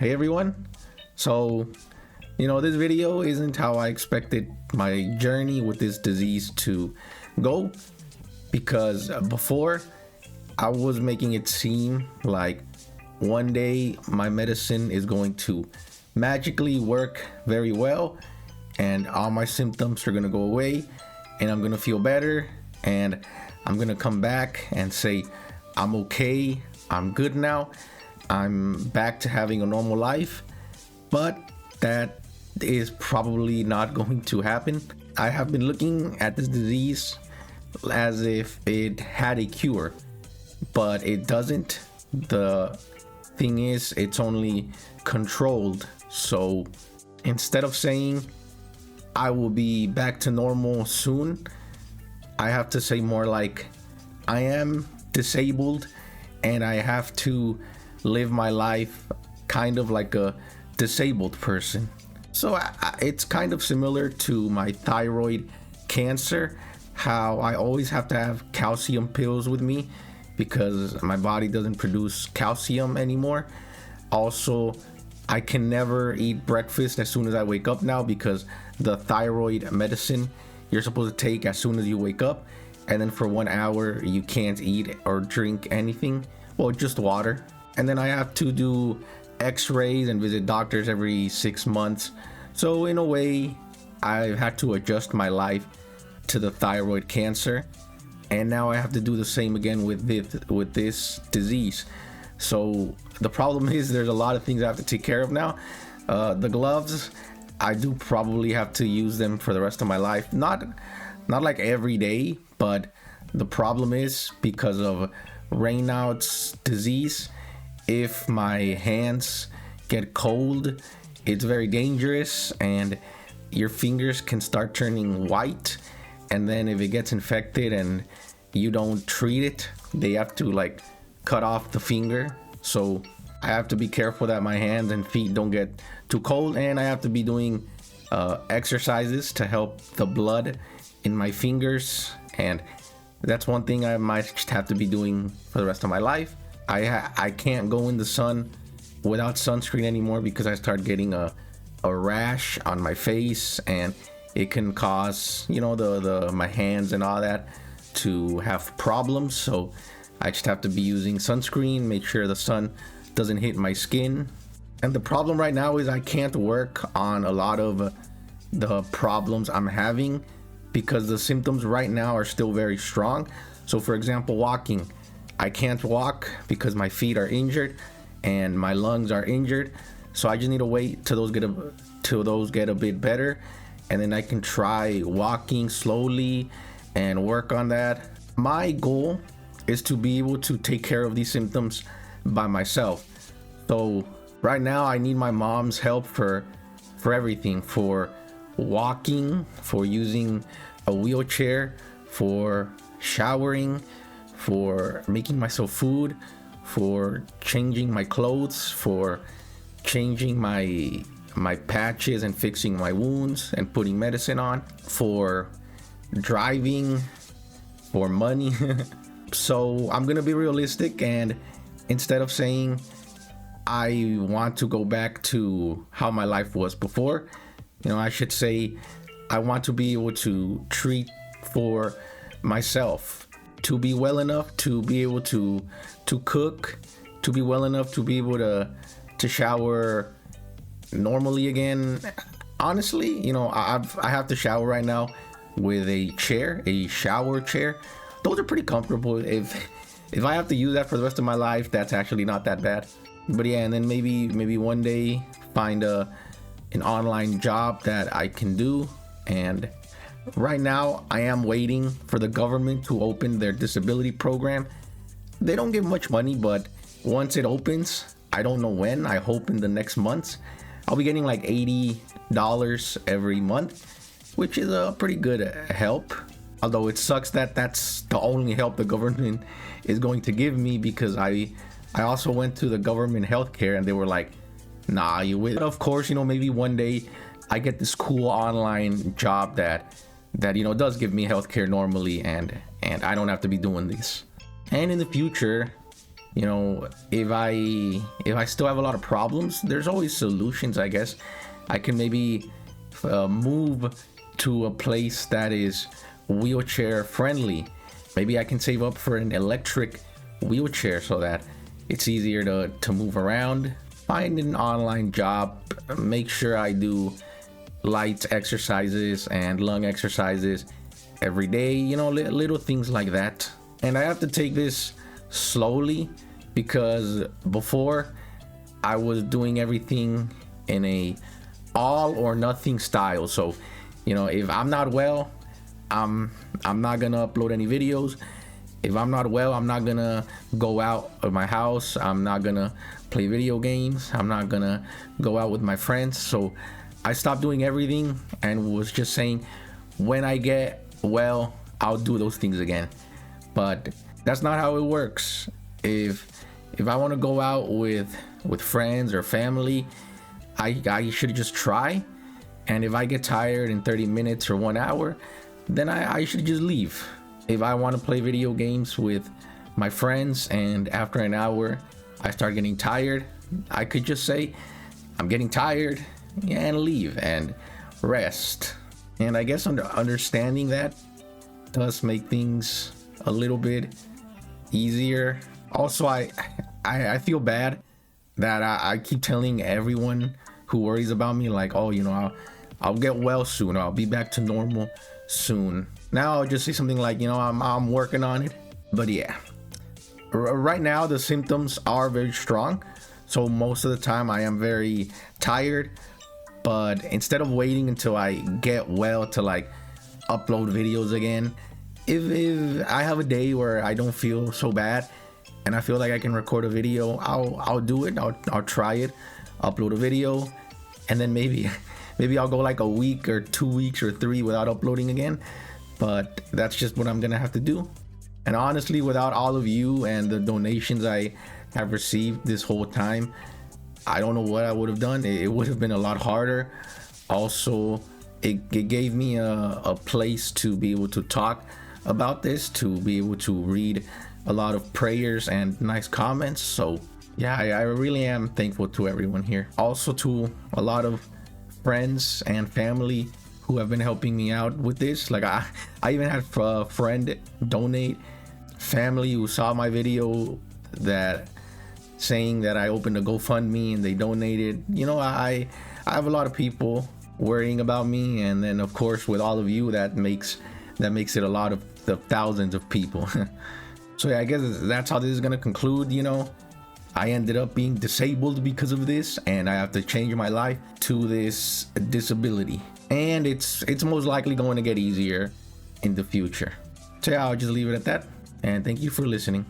Hey everyone. So, this video isn't how I expected my journey with this disease to go because before I was making it seem like one day my medicine is going to magically work very well and all my symptoms are going to go away and I'm going to feel better and I'm going to come back and say, I'm okay, I'm good now. I'm back to having a normal life, but that is probably not going to happen. I have been looking at this disease as if it had a cure, but it doesn't. The thing is, it's only controlled. So instead of saying I will be back to normal soon, I have to say more like I am disabled and I have to live my life kind of like a disabled person. So it's kind of similar to my thyroid cancer, how I always have to have calcium pills with me because my body doesn't produce calcium anymore. Also, I can never eat breakfast as soon as I wake up now because the thyroid medicine you're supposed to take as soon as you wake up, and then for 1 hour you can't eat or drink anything, well, just water. And then I have to do x-rays and visit doctors every 6 months. So in a way, I've had to adjust my life to the thyroid cancer, and now I have to do the same again with this disease. So the problem is there's a lot of things I have to take care of now. The gloves, I do probably have to use them for the rest of my life. Not like every day, but the problem is because of Raynaud's disease, if my hands get cold, it's very dangerous and your fingers can start turning white. And then if it gets infected and you don't treat it, they have to like cut off the finger. So I have to be careful that my hands and feet don't get too cold, and I have to be doing exercises to help the blood in my fingers, and that's one thing I might just have to be doing for the rest of my life. I can't go in the sun without sunscreen anymore because I start getting a rash on my face, and it can cause the my hands and all that to have problems. So I just have to be using sunscreen, make sure the sun doesn't hit my skin. And the problem right now is I can't work on a lot of the problems I'm having because the symptoms right now are still very strong. So for example, walking, I can't walk because my feet are injured and my lungs are injured. So I just need to wait till those get a bit better, and then I can try walking slowly and work on that. My goal is to be able to take care of these symptoms by myself. So right now I need my mom's help for everything, for walking, for using a wheelchair, for showering, for making myself food, for changing my clothes, for changing my patches and fixing my wounds and putting medicine on, for driving, for money. So I'm gonna be realistic, and instead of saying I want to go back to how my life was before, I should say I want to be able to treat for myself, to be well enough to be able to cook, to be well enough to be able to shower normally again. Honestly, I have to shower right now with a shower chair. Those are pretty comfortable. If I have to use that for the rest of my life, that's actually not that bad. But yeah, and then maybe one day find an online job that I can do. And right now I am waiting for the government to open their disability program. They don't give much money, but once it opens, I don't know when, I hope in the next months, I'll be getting like $80 every month, which is a pretty good help. Although it sucks that that's the only help the government is going to give me, because I also went to the government healthcare and they were like, nah, you will. But of course, maybe one day I get this cool online job that does give me healthcare normally, and I don't have to be doing this. And in the future, You know, if I still have a lot of problems, there's always solutions, I guess. I can maybe move to a place that is wheelchair friendly. Maybe I can save up for an electric wheelchair so that it's easier to move around. Find an online job, make sure I do light exercises and lung exercises every day, you know, little things like that. And I have to take this slowly, because before I was doing everything in a all or nothing style. So, you know, if I'm not well, I'm not gonna upload any videos. If I'm not well, I'm not gonna go out of my house. I'm not gonna play video games. I'm not gonna go out with my friends. So I stopped doing everything and was just saying, when I get well, I'll do those things again. But that's not how it works. If I want to go out with friends or family, I should just try. And if I get tired in 30 minutes or 1 hour, then I should just leave. If I want to play video games with my friends and after an hour I start getting tired, I could just say I'm getting tired and leave and rest. And I guess understanding that does make things a little bit easier. Also, I feel bad that I keep telling everyone who worries about me, like, oh, you know, I'll get well soon, I'll be back to normal soon. Now I'll just say something like, you know, I'm working on it. But yeah, right now the symptoms are very strong, so most of the time I am very tired. But instead of waiting until I get well to like upload videos again, if I have a day where I don't feel so bad and I feel like I can record a video, I'll do it. I'll try it, upload a video, and then maybe I'll go like a week or 2 weeks or 3 without uploading again. But that's just what I'm gonna have to do. And honestly, without all of you and the donations I have received this whole time, I don't know what I would have done. It would have been a lot harder. Also, it gave me a place to be able to talk about this, to be able to read a lot of prayers and nice comments. So yeah, I really am thankful to everyone here. Also to a lot of friends and family who have been helping me out with this. Like I even had a friend donate, family who saw my video that saying that I opened a GoFundMe and they donated. You know, I have a lot of people worrying about me, and then of course with all of you, that makes it a lot of the thousands of people. So yeah, I guess that's how this is gonna conclude. You know, I ended up being disabled because of this, and I have to change my life to this disability, and it's most likely going to get easier in the future. So yeah, I'll just leave it at that, and thank you for listening.